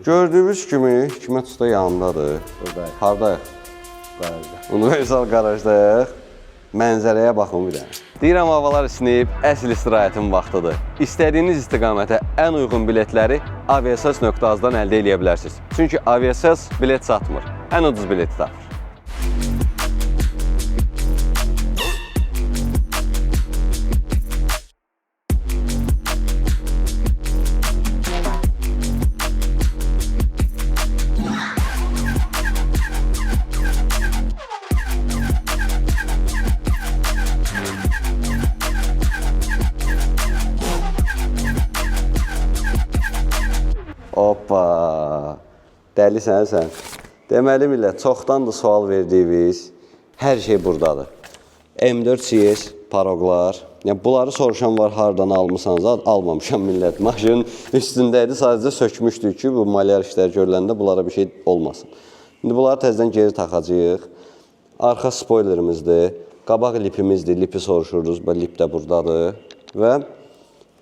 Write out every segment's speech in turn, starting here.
Gördüyünüz kimi Hikmət usta yanındadır. Buradayıq. Hardayıq? Qarajda. Universal qarajdayıq. Mənzərəyə baxın bir dənə. Deyirəm havalar isinib, əsl istirahətin vaxtıdır. İstədiyiniz istiqamətə ən uyğun biletləri aviasas.az-dan əldə edə bilərsiniz. Çünki Aviasas bilet satmır, ən ucuz bileti tapır. Hoppa! Dəlisən sən. Deməli millət, çoxdandır sual verdiyiniz hər şey buradadır. M4 CS, paroqlar. Yəni, bunları soruşan var, hardan almışsanız, almamışam millət. Maşının üstündəydi, sadəcə sökmüşdük ki, bu malyar işlər görüləndə bunlara bir şey olmasın. İndi bunları təzədən geri taxacağıq. Arxa spoilerimizdir, qabaq lipimizdir, lipi soruşuruz, lip də buradadır. Və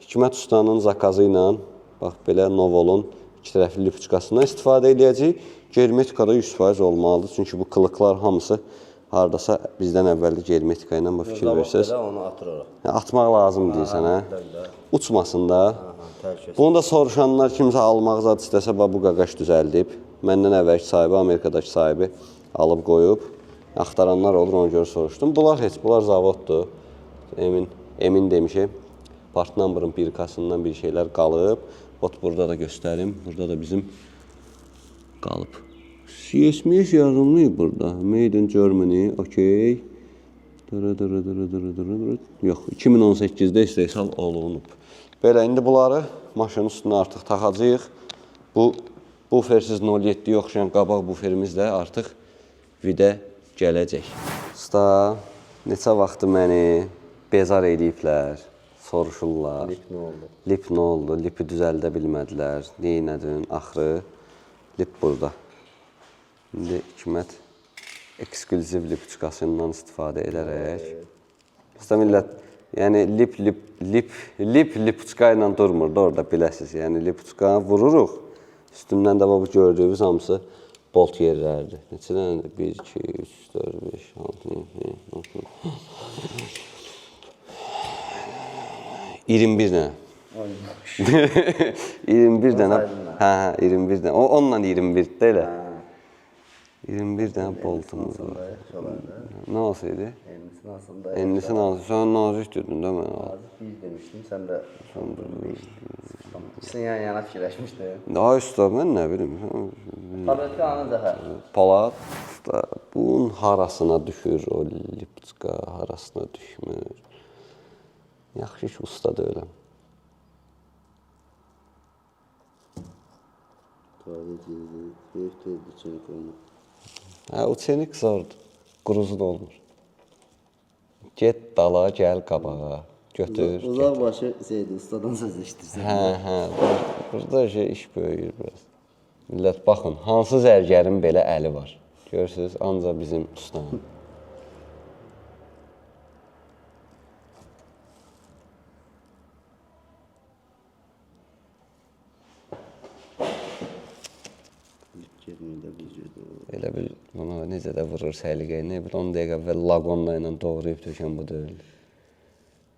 Hikmət ustanın zakazı ilə, bax, belə Novolun 2 tərəfli lipuçkasından istifadə edəcəyik. Germetikada 100% olmalıdır. Çünki bu qılıqlar hamısı haradasa bizdən əvvəldə germetika ilə fikir verirsiniz. Onu atırıq. Atmaq lazım deyirsən, hə? Uçmasın da. Bunu da soruşanlar kimsə almaq zad istəsə, bu qaqaş düzəldib. Məndən əvvəlki sahibi, Amerikadakı sahibi alıb qoyub. Axtaranlar olur, ona görə soruşdum. Bunlar zavoddur. Emin demişim. Part number'ın bir kasından bir şeylər qalıb. Burada da göstərim. Burada da bizim qalıb. CSMS yazılmıyor burada. Made in Germany. Okey. Yox, 2018-də istehsal olunub. Belə, indi bunları maşının üstünə artıq taxacağıq. Bu bufersiz 07 yoxşayan qabaq buferimiz də artıq vidə gələcək. Usta, neçə vaxtı məni bezar ediblər. Soruşurlar. Lip nə oldu? Lip nə oldu? Lipi düzəldə bilmədilər. Neynədin? Axırı lip burada. İndi Hikmət eksklüziv lipuçkasından istifadə edərək. Usta millət, yəni lip lipuçka ilə durmurdu orada, biləsiniz. Yəni lipuçkanı vururuq. Üstündən də bu gördüyümüz hamısı bolt yerlərdir. Neçə dənədir? 1, 2, 3, 4, 5, 6, 7, 8, 21 dənə. 21 dənə. Hə, 21 dənə. Onunla 21-də elə. 21 dənə boltumuz var. Nə olsaydı? Enlisini aslında. Enlisini alsın. Sən nazik dedin də mən. Nazik 1 demişdim, sən də 5. İkisini yan-yana fikirləşmişdin. Daha üstə, mən nə bilim. Fabrikanın zəhər. Polat, usta, bunun harasına düşür o lipçka, harasına düşmür. Yaxşı ki, usta da öləm. Hə, o çenik zordur. Quruzu da olmur. Get dala, gəl qabağa. Götür. Uzaq başı şeydir, ustadan söz eşitirsən. Hə, burada iş böyüyür biraz. Millət, baxın, hansı zərgərin belə əli var? Görürsünüz, ancaq bizim ustanın. Elə bil, buna necə də vurur səliqəyə, nə bil, 10 dəqiqə əvvəl laqonla ilə doğrayıb tökən bu deyil.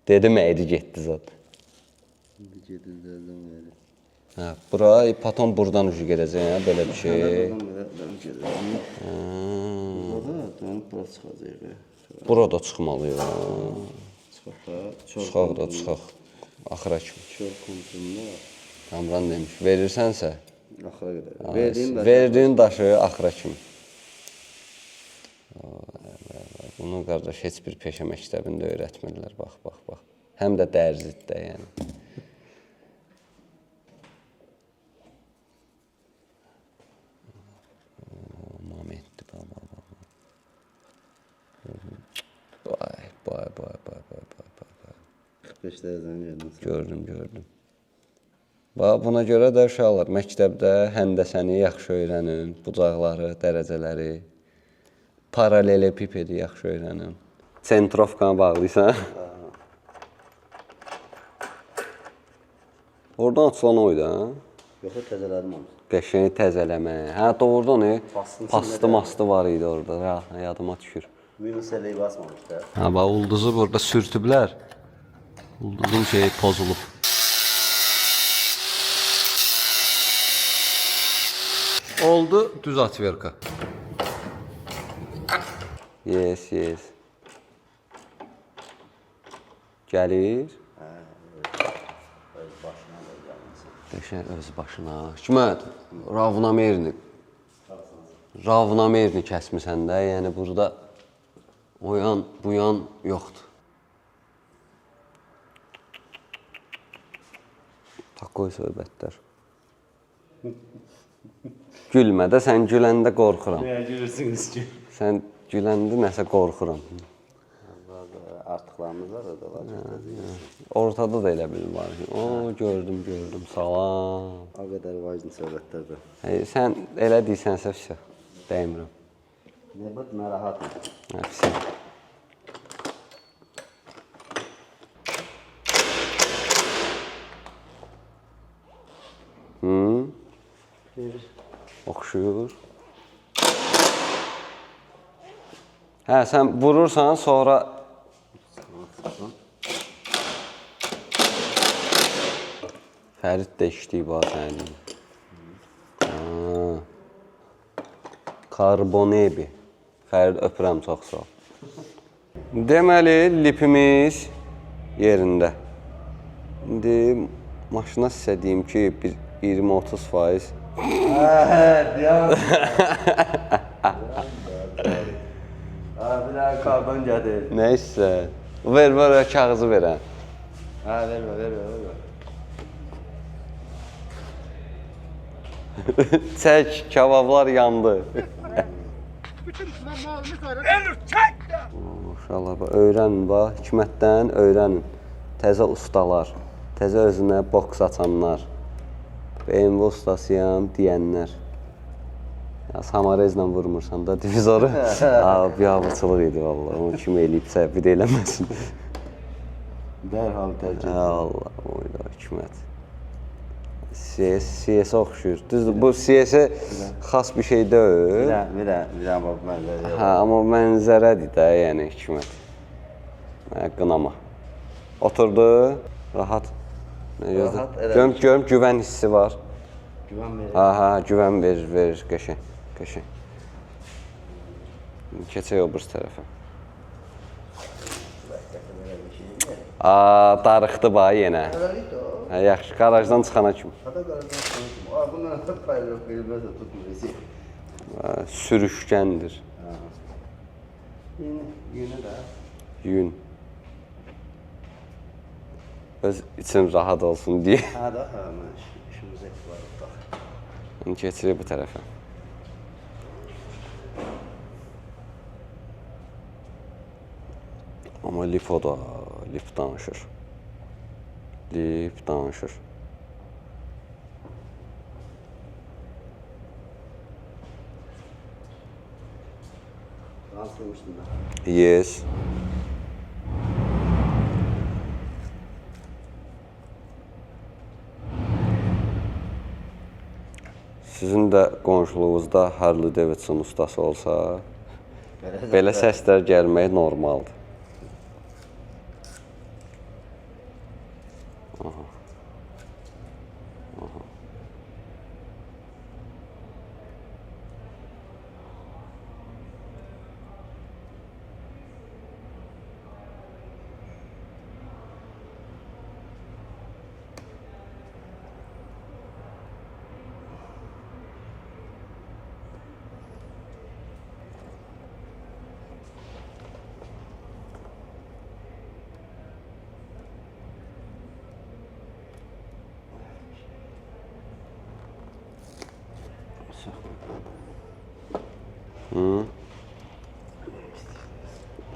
Dedim, əydi getdi zat. Hə, bura, paton buradan ucu gedəcək, hə, belə bir şey. Burada çıxmalıyıq. Çıxaq da, çıxaq. Axıra kimi. Kamran demiş, verirsənsə. Axıra qədər. Verdiyin daşı axıra kimi. Bunu qardaş heç bir peşə məktəbində öyrətmirlər. Bax. Həm də dərziddə, yəni. Momentdir, Vay. 45 dərəcəni Gördüm. Buna görə də uşaqlar məktəbdə həndəsəni yaxşı öyrənin, bucaqları, dərəcələri, paralelepipedi yaxşı öyrənin. Sentrovkanı bağlıysan. Oradan açılan oydu, hə? Yoxsa təzələrim olsun. qəşəng təzələmə. Hə, doğrudan Pastın pastı içində mastı var idi orada. Yadıma düşür. Minus eləyi basmamışlar. Ha, bax ulduzu burada sürtüblər. Ulduzun şeyi pozulub. Oldu düz atverka. Yes. Gəlir. Qəşəng öz başına. Hikmət, Ravnamerini kəsmisən də, yəni burada o yan, bu yan yoxdur. Takoy söhbətlər. Gülmə də, sən güləndə qorxuram. Nəyə gülürsünüz ki? Sən güləndə nəsə qorxuram. Artıqlarımız var orada var. Ortada da elə bil var. Gördüm, salam. O qədər vacib söhbətlərdir. Sən elə deyirsənsə, vəsə, dəymürəm. Ne bu narahatım. Vəsə. Oxşuyur. Hə, sən vurursan, sonra Fərid də işləyib var sənin. Karbonebi. Fərid, öpürəm, çox sağ ol. Deməli, lipimiz yerində. İndi maşına sizə deyim ki, 20-30%. Deyəm. Bir daha karbon gətir. Nəysə. Ver, kağızı verən. Vermə. Çək, kebablar yandı. Maşallah, öyrənin, Hikmətdən öyrənin. Təzə ustalar, təzə özünə boks açanlar, BMW ustasıyam deyənlər. Samarezlə vurmursan da divizoru. Biabırçılıq idi valla, onu kim eləyibsə, bir də eləməsin. Dərhal tərk et. Allah, oyda, Hikmət. CS-ə oxşuyur. Düzdür, bu CS-ə xas bir şey deyil. Bir də bax mənzərə. Hə, amma mənzərədir də, yəni Hikmət. Qınama. Oturdu, rahat. Görüm, güvən hissi var. Güvən verir. Hə, güvən verir, qəşəng. Keçək o bir tərəfə. Darıxdı bax yenə. Yaxşı, qarajdan çıxana kimi. Bundan da paylaşıq, bilməsə tutmuyor. Sürüşkəndir. Yünü də. Yün. Öz için rahat olsun deyə. Hə də, işimiz var. Onu keçirik bu tərəfə. Amma lip o da, lip danışır. Transfermişdim ben. Yes. Sizin də qonşuluğunuzda Harley Davidson ustası olsa, belə səslər gəlmək normaldır.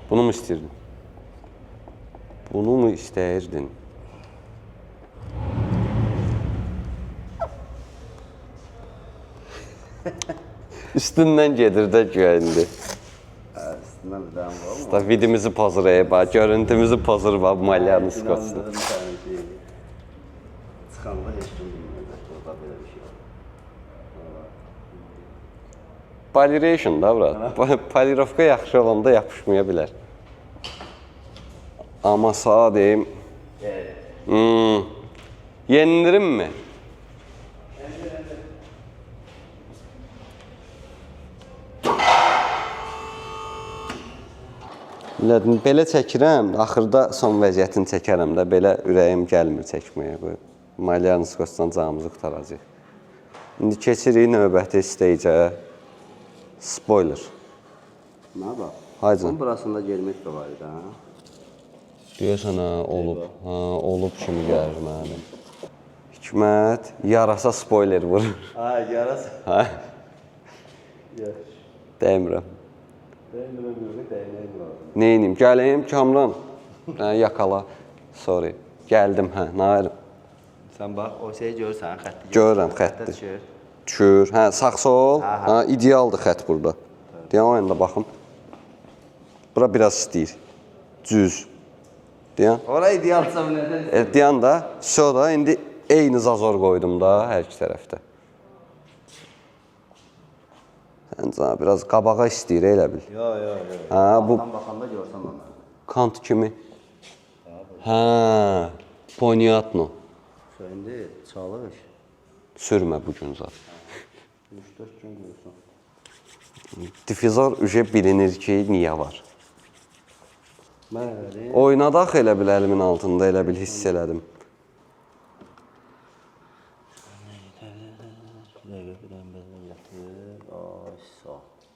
Bunu mu istəyirdin? Bunu mu istəyirdin? Üstündən gedir də güvəndi. Üstündən bir dəm var mı? Vidimizi pozurayıb, görüntümüzü pozur, malyanı sıxatsın. Çıxanda heç kim bilməyəcək, orada belə bir şey var. Polyration da bura. Polirovka yaxşı olanda yapışmaya bilər. Amma sağa deyim. Yenidirim mi? Belə çəkirəm, axırda son vəziyyətini çəkərəm də, belə ürəyim gəlmir çəkməyə. Malyarın skosdan canımızı qutaracaq. İndi keçirik növbəti steycə. Spoiler. Nə bax? Haycan. Bunun burasında germet də var idi, ha? Deyəsən, olub. Olub kimi gəlir mənim. Hikmət, yarasa spoiler vurur. Yarasa. Dəymirəm. Dəymək var. Neynim? Gələyim, Kamran. Yakala. Sorry. Gəldim, nə verim? Sən bax, o şeyi görürsən, xətti. Görürəm, xətti. Düşür. Sağ sol. İdealdır xət burada. Deyən o yanda baxım. Bura biraz istəyir. Cüz. Deyən. Ora idealsa bu nədən? Deyən da, da indi eyni zazor qoydum da hər iki tərəfdə. Sən biraz qabağa istəyir, elə bil. Yox. Bu Baxanda görsən onu. kant kimi. Ponyatno. İndi çalış. Sürmə bu gün zat. 3-4 gün görsən. Difizor bilinir ki, niyə var. Bəli. Oynadaq elə bil əlimin altında, elə bil hiss elədim.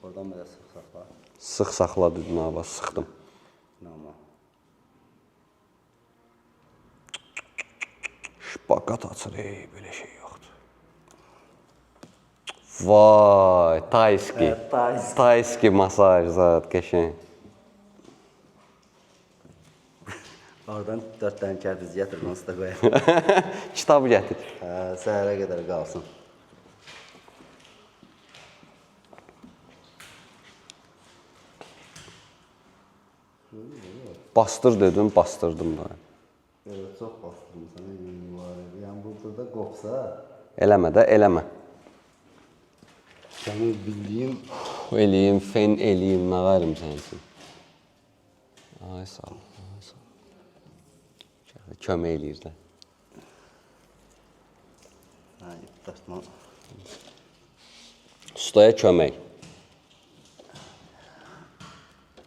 Oradan belə sıx saxla. Sıx saxla dedin, bas, sıxdım. Şpagat açır, belə şey yoxdur. Vay, Tayski. Tayski masaj zat, qəşəng. Oradan 4 dənə kərpiz gətir, onsuz da qoyaq. Kitabı gətir. Səhərə qədər qalsın. Bastır dedim, bastırdım da. Evet, çox bastırdım sana. Yəni bu burada qopsa... Eləmə də, eləmə. Sənin bildiyim... Eləyim, fen eləyim, nə verim sənsin. Ay, sağ ol. Kömək eləyir də. İptatma. Ustaya kömək.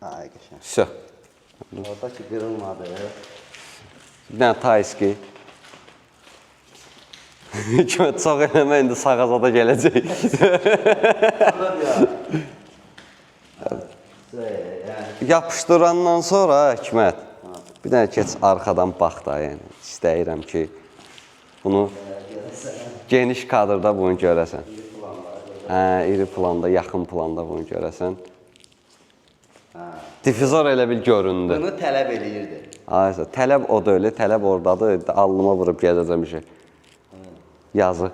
Ay, qəşəng. Sö. Orada ki, qırılmadı. Bir dənə Tayski. Hikmət çox eləmə, indi sağazada gələcək. Yapışdırandan sonra Hikmət, bir dənə keç arxadan bax da, yəni. İstəyirəm ki, bunu geniş kadrda bunu görəsən. İri planda, yaxın planda bunu görəsən. Difizor elə bil göründü. Bunu tələb eləyirdi. Aysa, tələb o da öyle, tələb oradadır. Alnıma vurub gələcəm işe. Yazı.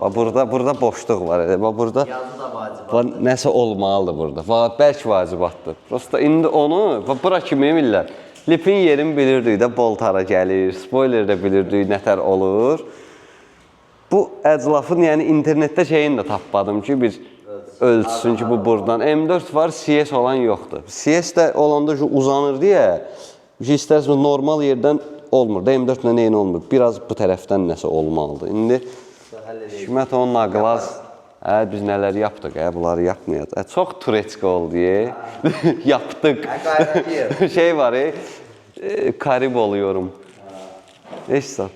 Burada boşluq var. Burada Yazı da vacib. nəsə olmalıdır burada. Bəlkə vacibatdır. Prosta indi onu, bura kimi millət. Lipin yerini bilirdik də, boltara gəlir, spoiler də bilirdik, nətər olur. Bu əclafın, yəni internetdə şeyini də tapmadım ki, bir ölçsün ki, bu buradan. M4 var, CS olan yoxdur. CS də olanda uzanır deyə, istərsiniz normal yerdən olmur. M4 ilə neyin olmur? Biraz bu tərəfdən nəsə olmalıdır. İndi Hikmət onun naqlaz, biz nələr yapdıq, bunları yapmayacaq. Çox tureçka oldu, yapdıq. Şey var, karib oluyorum. Eşsat.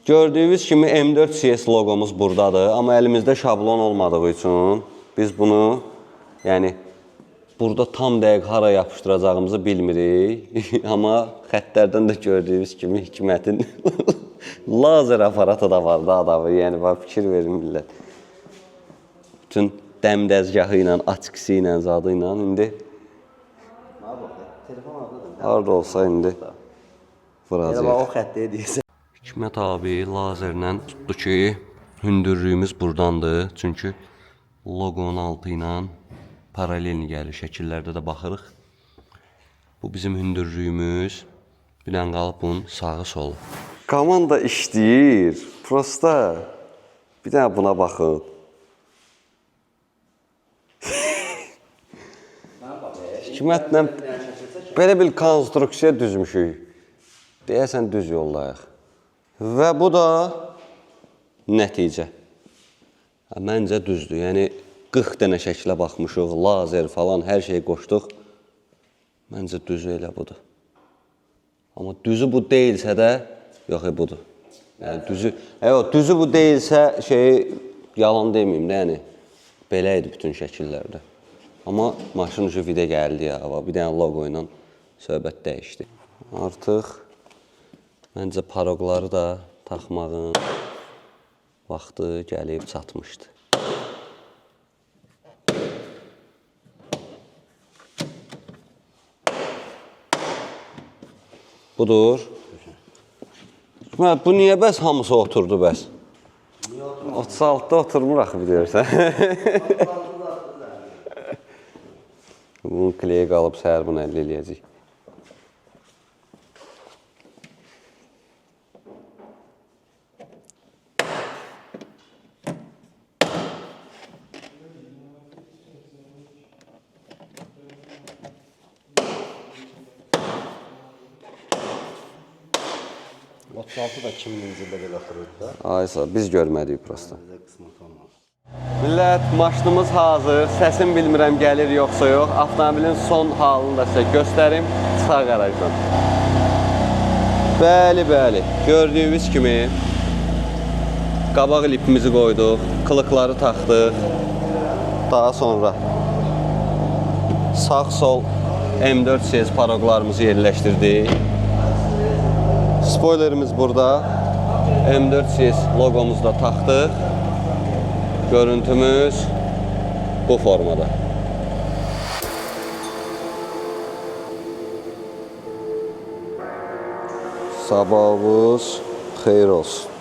Gördüyünüz kimi M4 CS logomuz buradadır, amma əlimizdə şablon olmadığı üçün biz bunu, yəni, burada tam dəqiq hara yapışdıracağımızı bilmirik. Amma xəttlərdən də gördüyünüz kimi Hikmətin lazer aparatı da var da adamı, yəni, fikir verin millət. Bütün dəm dəzgahı ilə, açıqsı ilə, zadı ilə indi harada olsa indi vuracaq. O xəttəyə deyirsən. Hikmət abi lazerlə tutdu ki, hündürlüyümüz buradandır. Çünki logonun altı ilə paralelini gəlir. Şəkillərdə də baxırıq. Bu bizim hündürlüyümüz. Bir dənə qalıb bunun sağı solu. Komanda işləyir. Prosta bir dənə buna baxın. hikmətlə belə bir konstruksiya düzmüşük. Deyəsən düz yollayıq. Və bu da nəticə. Məncə düzdür. Yəni 40 dənə şəklə baxmışıq, lazer falan, hər şey qoşduq. Məncə düzü elə budur. Amma düzü bu deyilsə də, yox, budur. Yəni düzü bu deyilsə, yalan deməyim də, yəni belə idi bütün şəkillərdə. Amma maşın ucu vidə gəldi ya, bir dənə logo ilə söhbət dəyişdi. Artıq məncə paroqları da taxmağın vaxtı gəlib çatmışdı. Budur. Bu niyə bəs hamısı oturdu bəs? 36'da oturmur axı bilirsən. Bunun kleyə qalıb səhər bunu əldə eləyəcək. da 2000-ci ildə belə otururdu da. Aysa, biz görmədik prosta. Bizə qismət olmaz. Millət, maşınımız hazır. Səsim bilmirəm gəlir yoxsa yox. Avtomobilin son halını da sizə göstərim. Sağ qarajdan. Bəli. Gördüyünüz kimi qabaq lipimizi qoyduq. Kılıqları taxdıq. Daha sonra sağ-sol M4 CS paroqlarımızı yerləşdirdik. Spoilerimiz burada. M4 CS logomuzu da taxdıq. Görüntümüz bu formada. Sabahınız xeyir olsun.